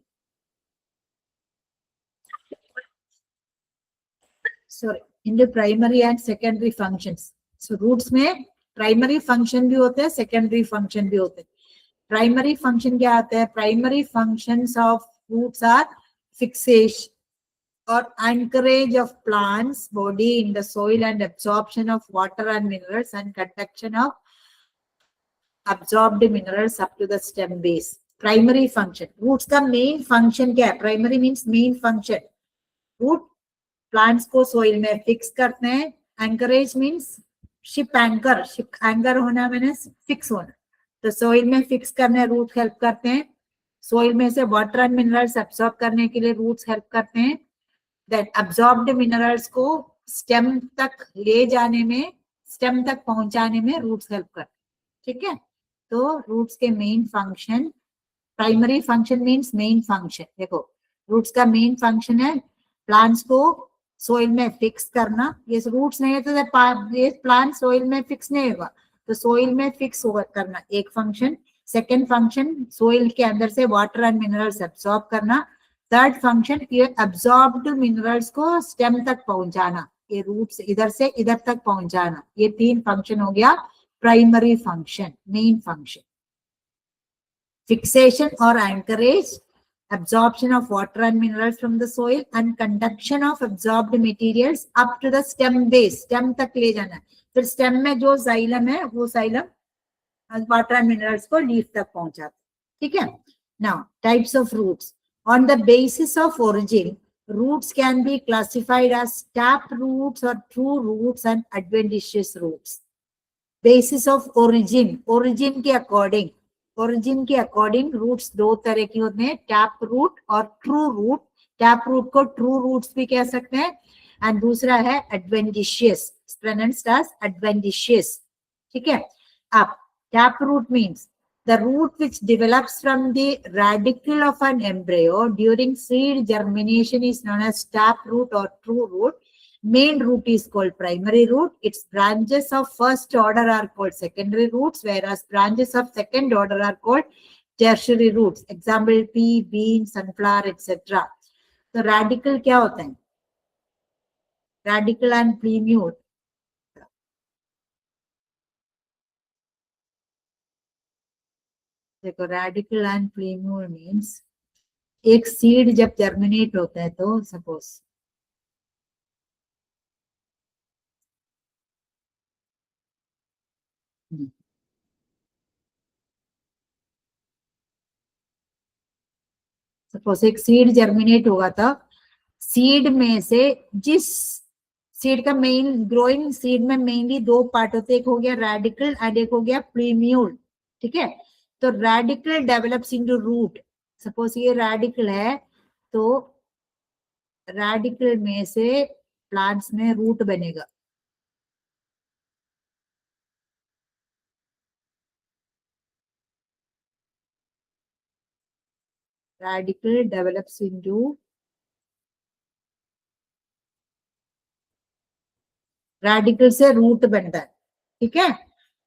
into primary and secondary functions. So roots में primary function भी होते हैं, secondary function भी होते हैं. प्राइमरी फंक्शन क्या आता है? Primary functions of roots are fixation और anchorage of plants body in the soil and absorption of water and minerals and conduction of absorbed minerals up to the stem base. Primary function. Roots का main function क्या है? Primary means main function. Root plants को soil में fix करते हैं. Anchorage means ship anchor, ship anchor होना मैंने fix होना, तो सोइल में फिक्स करने रूट हेल्प करते हैं. सोइल में से वाटर एंड मिनरल्स एब्सॉर्ब करने के लिए रूट्स हेल्प करते हैं. दैट एब्सॉर्ब्ड मिनरल्स को स्टेम तक ले जाने में, स्टेम तक पहुंचाने में रूट्स हेल्प करते हैं. ठीक है, तो रूट्स के main function, primary function means main function. देखो, रूट्स का मेन फंक्शन है प्लांट्स को सोइल में फिक्स करना, ये रूट्स नहीं है तो ये प्लांट सोइल में फिक्स नहीं होगा, तो सोइल में फिक्स होगा करना एक फंक्शन। सेकेंड फंक्शन सोइल के अंदर से वाटर एंड मिनरल्स एब्सॉर्ब करना। थर्ड फंक्शन ये एब्सॉर्ब्ड मिनरल्स को स्टेम तक पहुंचाना, ये रूट से इधर तक पहुंचाना। ये 3 फंक्शन हो गया primary function, main function. Fixation और encourage, absorption of water and minerals from the soil and conduction of absorbed materials up to the stem base, stem तक ले जाना है। फिर stem में जो xylem है वो xylem water and minerals को leaf तक पहुंचाता है, ठीक है। Now types of roots, on the basis of origin roots can be classified as tap roots or true roots and adventitious roots। basis of origin, origin के according, origin के according roots 2 तरह की होते हैं, टैप रूट और true root. Tap root को true roots भी कह सकते हैं। एंड दूसरा है एडवेंटिशियस, प्रोनाउंस्ड एज एडवेंटिशियस, ठीक है। अब tap root means the root which develops from the radicle of an embryo during seed germination is known as tap root or true root. Main root is called primary root. Its branches of first order are called secondary roots, whereas branches of second order are called tertiary roots. Example pea, bean, sunflower, etc. तो radicle क्या होता है? Radicle and plumule. देखो radicle and plumule means एक seed जब germinate होता है तो सपोज सपोज एक सीड जर्मिनेट होगा था, सीड में से जिस सीड का मेन ग्रोइंग सीड में मेनली 2 पार्ट होते हैं, एक हो गया रेडिकल एंड एक हो गया प्रीम्यूल, ठीक है। तो radicle develops into root. Suppose ये रेडिकल है तो रेडिकल में से प्लांट्स में रूट बनेगा। रेडिकल डेवलप्स इनटू, रेडिकल से रूट बनता है, ठीक है।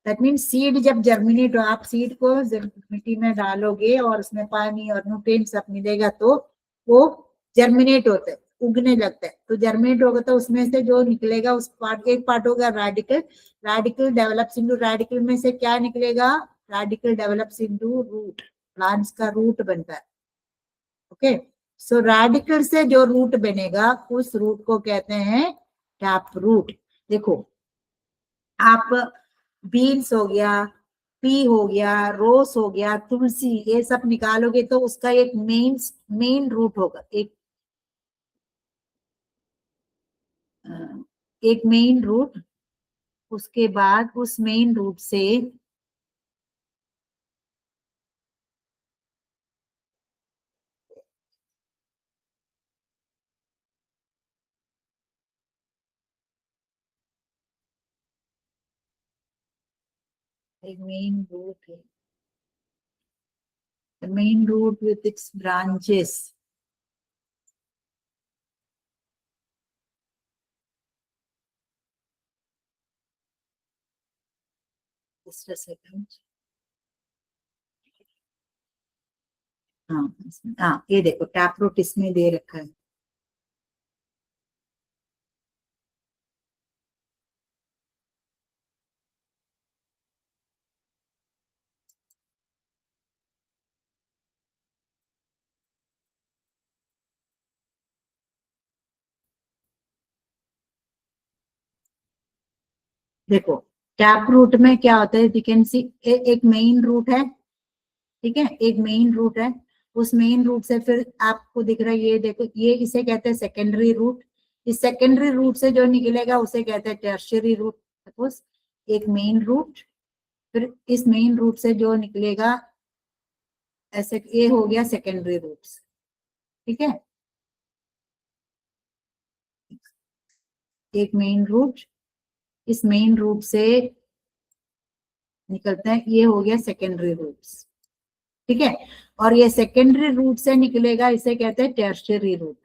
दैट मीन सीड जब जर्मिनेट हो, आप सीड को मिट्टी में डालोगे और उसमें पानी और न्यूट्रिएंट्स सब मिलेगा तो वो जर्मिनेट होता है, उगने लगता है। तो जर्मिनेट होगा तो उसमें से जो निकलेगा उस पार्ट, एक पार्ट होगा radicle. Radicle develops into, radicle में से क्या निकलेगा? Radicle develops into root, plants का रूट बनता है, ओके। सो रेडिकल से जो रूट बनेगा उस रूट को कहते हैं टैप रूट। देखो आप बीन्स हो गया, पी हो गया, रोज हो गया, तुलसी, ये सब निकालोगे तो उसका एक मेन रूट होगा, एक मेन रूट। उसके बाद उस मेन रूट से एक मेन रूट है, the main root with its branches, just a second। हाँ ये देखो टैप रूट इसमें दे रखा है। देखो टैप रूट में क्या होता है, यू कैन सी एक मेन रूट है, ठीक है, एक मेन रूट है। उस मेन रूट से फिर आपको दिख रहा है, ये देखो, ये इसे कहते हैं सेकेंडरी रूट। इस सेकेंडरी रूट से जो निकलेगा उसे कहते हैं टर्शियरी रूट। सपोज एक मेन रूट, फिर इस मेन रूट से जो निकलेगा ऐसे, ये हो गया सेकेंडरी रूट्स, ठीक है। एक मेन रूट, इस मेन रूट से निकलता है, ये हो गया सेकेंडरी रूट्स, ठीक है। और ये सेकेंडरी रूट से निकलेगा, इसे कहते हैं टर्शियरी रूट।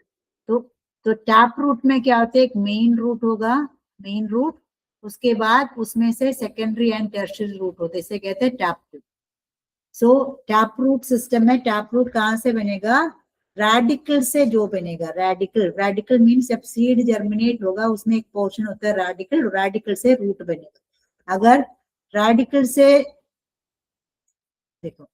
तो तो टैप रूट में क्या होता है, एक मेन रूट होगा, मेन रूट, उसके बाद उसमें से सेकेंडरी एंड टर्शियरी रूट होते हैं, इसे कहते हैं टैप रूट। सो टैप रूट सिस्टम में टैप रूट कहाँ से बनेगा, रेडिकल से जो बनेगा, रेडिकल, रेडिकल मीन्स जब सीड जर्मिनेट होगा उसमें एक पोर्शन होता है रेडिकल, रेडिकल से रूट बनेगा। अगर रेडिकल से देखो,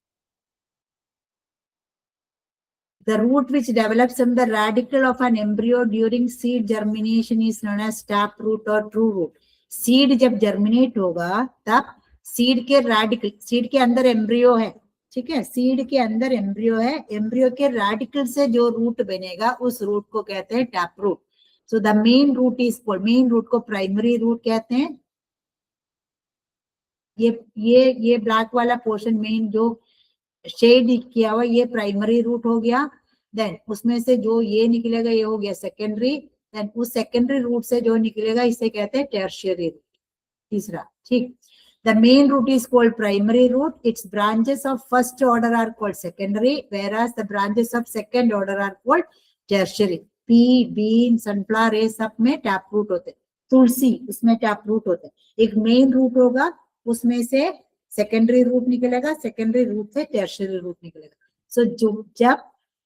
the root which develops from the radical of an embryo during seed germination is known as tap root or true root. Seed जब जर्मिनेट होगा तब सीड के रेडिकल, सीड के अंदर एम्ब्रियो है, ठीक है, सीड के अंदर एम्ब्रियो है, एम्ब्रियो के रेडिकल से जो रूट बनेगा उस रूट को कहते हैं tap root. So the main root is called, main root को प्राइमरी रूट कहते हैं। ये ब्लैक वाला पोर्शन मेन जो शेड किया हुआ ये प्राइमरी रूट हो गया। देन उसमें से जो ये निकलेगा ये हो गया सेकेंडरी, देन उस सेकेंडरी रूट से जो निकलेगा इसे कहते हैं टर्शियरी रूट, तीसरा, ठीक। The main root is called primary root, its branches of first order are called secondary, whereas the branches of second order are called tertiary. Pea, bean, sunflower ये सब में टैप रूट होते हैं, तुलसी उसमें tap root होते हैं। एक main root होगा उसमें से सेकेंडरी रूट निकलेगा, सेकेंडरी रूट से टर्शियरी रूट निकलेगा। सो जब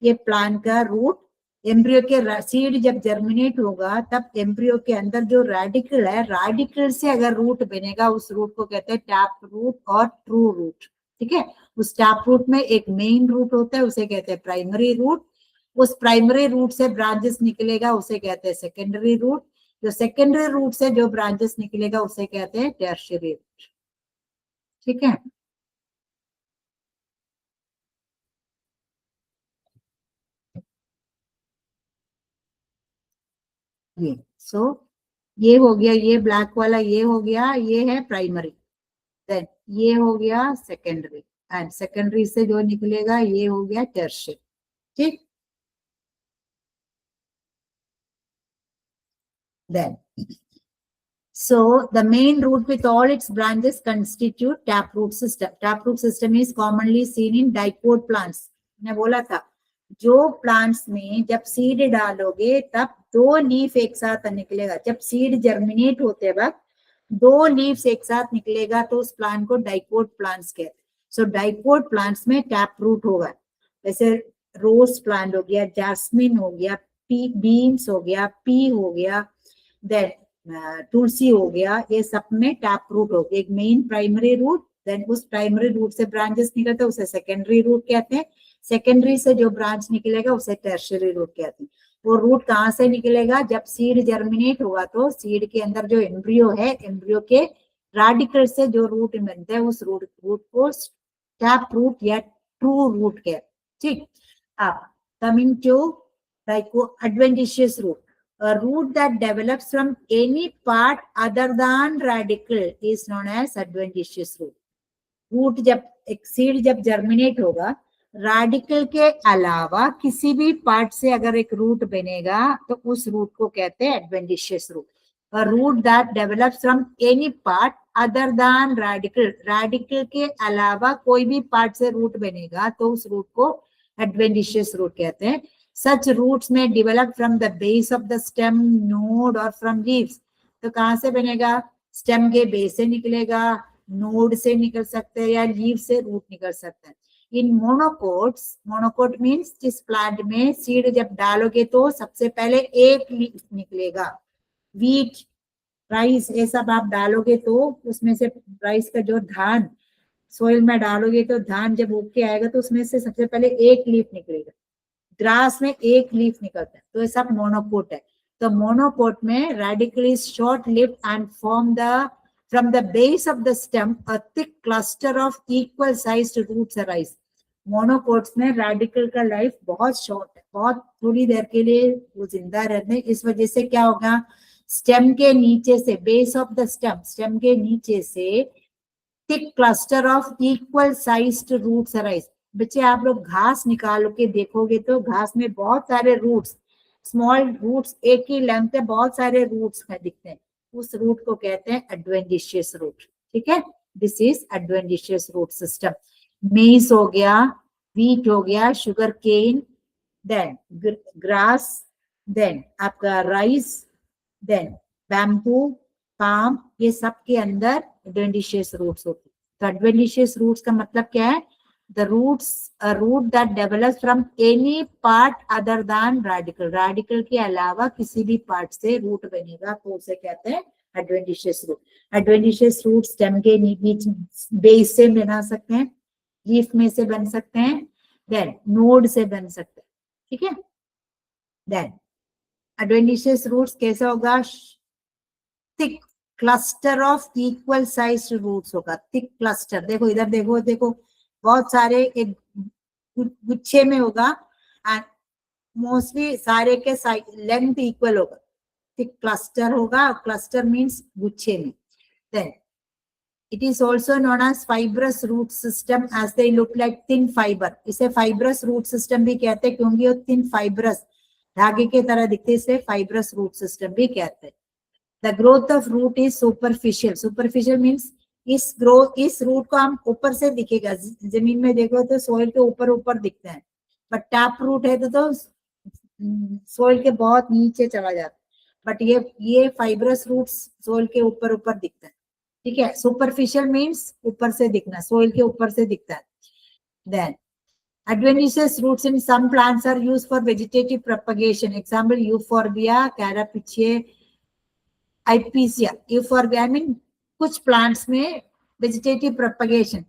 ये प्लांट का रूट एम्ब्रियो के सीड जब जर्मिनेट होगा तब एम्ब्रियो के अंदर जो रेडिकल है, रेडिकल से अगर रूट बनेगा उस रूट को कहते हैं टैप रूट और ट्रू रूट, ठीक है। उस टैप रूट में एक मेन रूट होता है उसे कहते हैं प्राइमरी रूट, उस प्राइमरी रूट से ब्रांचेस निकलेगा उसे कहते हैं सेकेंडरी रूट, जो सेकेंडरी रूट से जो ब्रांचेस निकलेगा उसे कहते हैं टर्शियरी रूट, ठीक है। ये सो ये हो गया, ये ब्लैक वाला ये हो गया, ये है प्राइमरी, देन ये हो गया सेकेंडरी, एंड सेकेंडरी से जो निकलेगा ये हो गया टर्शियरी, ठीक। Then so the main root with all its branches constitute taproot system. Taproot system is commonly seen in diploid plants. मैंने बोला था जो प्लांट्स में जब सीड डालोगे तब दो लीफ एक साथ निकलेगा, जब सीड जर्मिनेट होते वक्त दो लीव्स एक साथ निकलेगा तो उस प्लांट को डाइकोट प्लांट्स कहते हैं। सो डाइकोट प्लांट्स में टैप रूट होगा, जैसे रोज प्लांट हो गया, जैस्मिन हो गया, पी बीन्स हो गया, पी हो गया, देन तुलसी हो गया, ये सब में टैप रूट हो गया, एक मेन प्राइमरी रूट, देन उस प्राइमरी रूट से ब्रांचेस निकलते हैं उसे सेकेंडरी रूट कहते हैं, सेकेंडरी से जो ब्रांच निकलेगा उसे टर्शियरी रूट कहते हैं। वो रूट कहाँ से निकलेगा, जब सीड जर्मिनेट होगा तो सीड के अंदर जो एम्ब्रियो है, एम्ब्रियो के रेडिकल से जो रूट बनता है उस रूट को टैप रूट या ट्रू रूट कहते हैं, ठीक। अब coming to adventitious root, a root that develops from any part other than radical is known as adventitious root. Root जब एक सीड जब जर्मिनेट होगा रेडिकल के अलावा किसी भी पार्ट से अगर एक रूट बनेगा तो उस रूट को कहते हैं adventitious root. A root that develops from any part other than radical, radical के अलावा कोई भी पार्ट से रूट बनेगा तो उस रूट को एडवेंटिशियस रूट कहते हैं। Such roots may develop from the base of the stem, node or from leaves. तो कहाँ से बनेगा, स्टेम के बेस से निकलेगा, नोड से निकल सकते हैं या लीव से रूट निकल सकते हैं। इन मोनोकोट्स, मोनोकोट मीन्स जिस प्लांट में सीड जब डालोगे तो सबसे पहले एक लीफ निकलेगा, वीट, राइस ये सब आप डालोगे तो उसमें से राइस का जो धान सोइल में डालोगे तो धान जब उग के आएगा तो उसमें से सबसे पहले एक लीफ निकलेगा, ग्रास में एक लीफ निकलता है, तो ये सब मोनोकोट है। तो मोनोकोट में radicle is short lived and form the from the base of the stem a thick cluster of equal sized roots arise. Monocots में रेडिकल का लाइफ बहुत शॉर्ट है, बहुत थोड़ी देर के लिए वो जिंदा रहते हैं, इस वजह से क्या होगा, स्टेम के नीचे से, base of the stem, stem के नीचे से thick cluster of equal sized roots arise. बच्चे आप लोग घास निकाल के देखोगे तो घास में बहुत सारे रूट्स, स्मॉल रूट्स एक ही लेंथ पे बहुत सारे रूट्स दिखते हैं, उस रूट को कहते हैं एडवेंटिशियस रूट, ठीक है। This is adventitious root system. Maize हो गया, व्हीट हो गया, sugarcane, then grass, then आपका राइस, देन बैम्बू, पाम, ये सब के अंदर एडवेंटिशियस रूट्स होते हैं। तो एडवेंटिशियस रूट्स का मतलब क्या है? The roots, a root that develops from any part other than radicle, radicle के अलावा किसी भी पार्ट से रूट बनेगा तो उसे कहते हैं adventitious root. Adventitious root stem के बीच बेस से बना सकते हैं, लीफ में से बन सकते हैं, देन नोड से बन सकते हैं, ठीक है। देन एडवेंटिशियस रूट्स कैसे होगा? Thick cluster of equal size roots होगा, थिक क्लस्टर। देखो इधर देखो, देखो बहुत सारे एक गुच्छे में होगा एंड मोस्टली सारे के लेंथ इक्वल होगा, थिक क्लस्टर होगा। क्लस्टर मींस गुच्छे में। Then it is also known as fibrous root system as they look like thin fiber, इसे fibrous root system भी कहते हैं क्योंकि वो thin fibrous धागे के तरह दिखते हैं, इसलिए fibrous root system भी कहते हैं। The growth of root is superficial, superficial means इस रूट को हम ऊपर से दिखेगा, जमीन में देखो तो सोइल के ऊपर ऊपर दिखता है, बट टैप रूट है तो सोइल के बहुत नीचे चला जाता है, बट ये फाइब्रस रूट्स सोइल के ऊपर ऊपर दिखता है, ठीक है। सुपरफिशियल मीन्स ऊपर से दिखना, सोइल के ऊपर से दिखता है। Then adventitious roots in some plants are used for vegetative propagation, example euphorbia, carapace, आइपीसिया, यूफोर्बिया। आई मीन कुछ प्लांट्स में वेजिटेटिव प्रोपगेशन,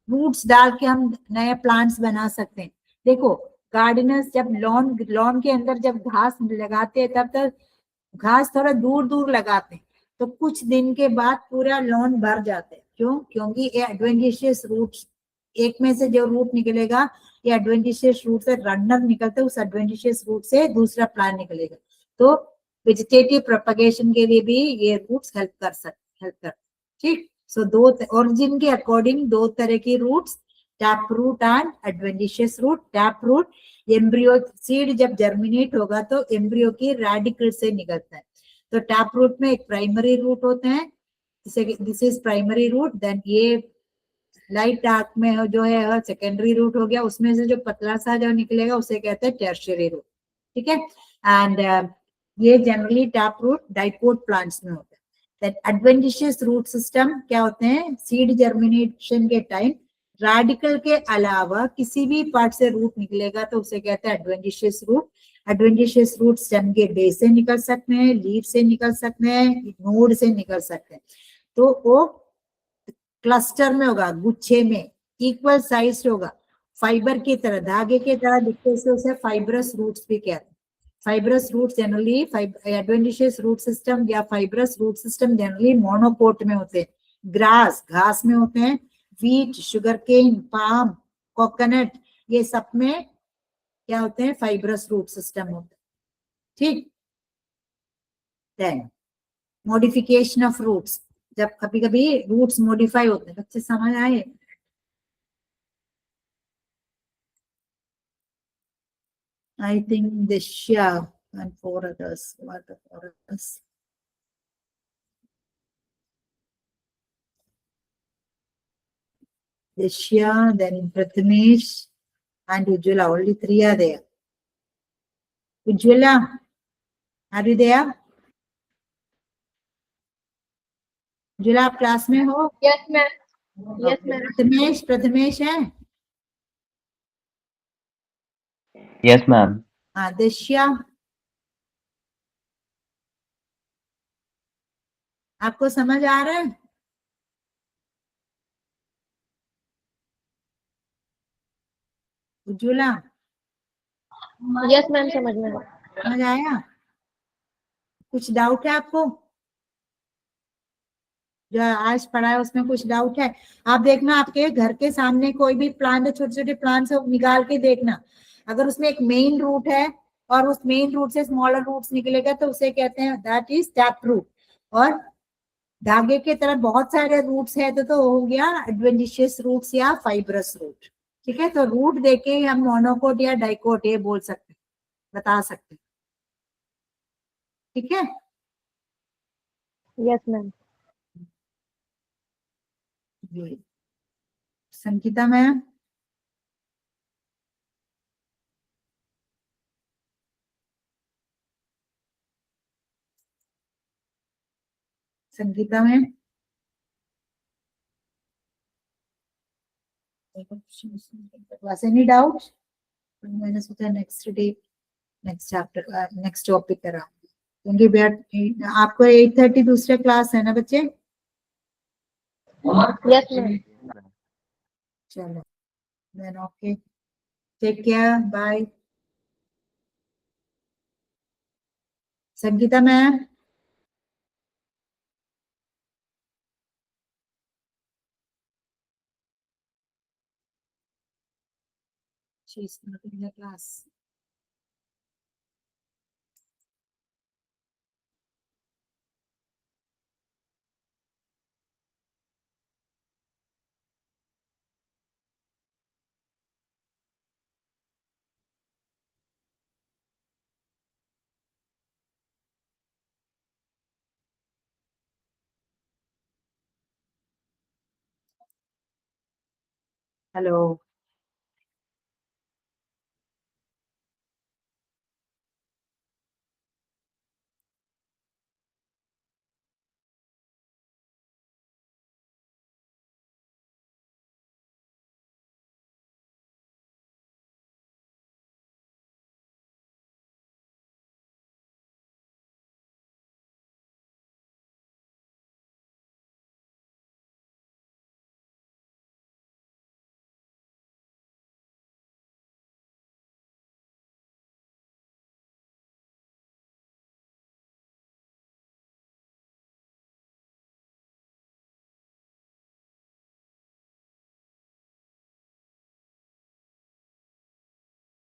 रूट्स डाल के हम नए प्लांट्स बना सकते हैं। देखो गार्डनर्स जब लॉन के अंदर जब घास लगाते हैं तब तक घास थोड़ा दूर दूर लगाते हैं, तो कुछ दिन के बाद पूरा लॉन भर जाते हैं। क्यों? क्योंकि ये एडवेंटिशियस रूट्स, एक में से जो रूट निकलेगा, ये एडवेंटिशियस रूट से रनर निकलते, उस एडवेंटिशियस रूट से दूसरा प्लांट निकलेगा। तो वेजिटेटिव प्रोपगेशन के लिए भी ये रूट्स हेल्प कर, ठीक। सो दो ओरिजिन के अकॉर्डिंग दो तरह की roots, tap root and adventitious root. Tap root embryo seed जब जर्मिनेट होगा तो एम्ब्रियो की रेडिकल से निकलता है। तो टैप रूट में एक प्राइमरी रूट होते हैं, this is primary root. Then ये लाइट डार्क में जो है सेकेंडरी रूट हो गया, उसमें से जो पतला सा जो निकलेगा उसे कहते हैं टर्शियरी रूट, ठीक है। एंड ये generally tap root dicot plants में होता है। एडवेंटिशियस रूट सिस्टम क्या होते हैं? सीड जर्मिनेशन के टाइम रेडिकल के अलावा किसी भी पार्ट से रूट निकलेगा तो उसे कहते हैं adventitious root. Adventitious root stem के बेस से निकल सकते हैं, लीफ से निकल सकते हैं, नोड से निकल सकते हैं। तो वो क्लस्टर में होगा, गुच्छे में, इक्वल साइज होगा, फाइबर की तरह, धागे की तरह दिखते से उसे फाइब्रस रूट्स भी कहते हैं। Fibrous root generally adventitious root system या fibrous root system generally monocot में होते हैं, ग्रास घास में होते हैं, wheat, sugarcane, palm, coconut, ये सब में क्या होते हैं? फाइब्रस रूट सिस्टम होते हैं, ठीक। देन मॉडिफिकेशन ऑफ रूट्स, जब कभी कभी रूट्स मॉडिफाई होते हैं, बच्चे समझ आए? I think Dishya and four others. What are the four others? Dishya, then Prathamesh and Ujjwala. Only three are there. Ujjwala, are you there? ujjwala आप class में हो? Yes ma'am, yes ma'am. Prathamesh है? Yes, ma'am. हाँ दिश्या, आपको समझ आ रहा है? Ujjwala yes ma'am, समझ में आया। समझ आया? कुछ डाउट है आपको? जो आज पढ़ा है उसमें कुछ डाउट है? आप देखना आपके घर के सामने कोई भी प्लांट है, छोटे छोटे प्लांट्स निकाल के देखना, अगर उसमें एक मेन रूट है और उस मेन रूट से स्मॉलर रूट्स निकलेगा तो उसे कहते हैं दैट इज टैप रूट। और धागे के तरह बहुत सारे रूट्स है तो हो गया एडवेंटिशियस रूट्स या फाइब्रस रूट, ठीक है। तो रूट देके हम मोनोकोट या डाइकोट ये बोल सकते हैं, बता सकते हैं, ठीक है। Yes ma'am. Sangeeta ma'am, Sangeeta में was any doubt? मैंने सोचा next day next chapter next topic करा, क्योंकि आपको 8:30 दूसरे क्लास है ना बच्चे? Yes, ma'am. चलो then okay, take care, bye. Sangeeta ma'am, she is not in the class. Hello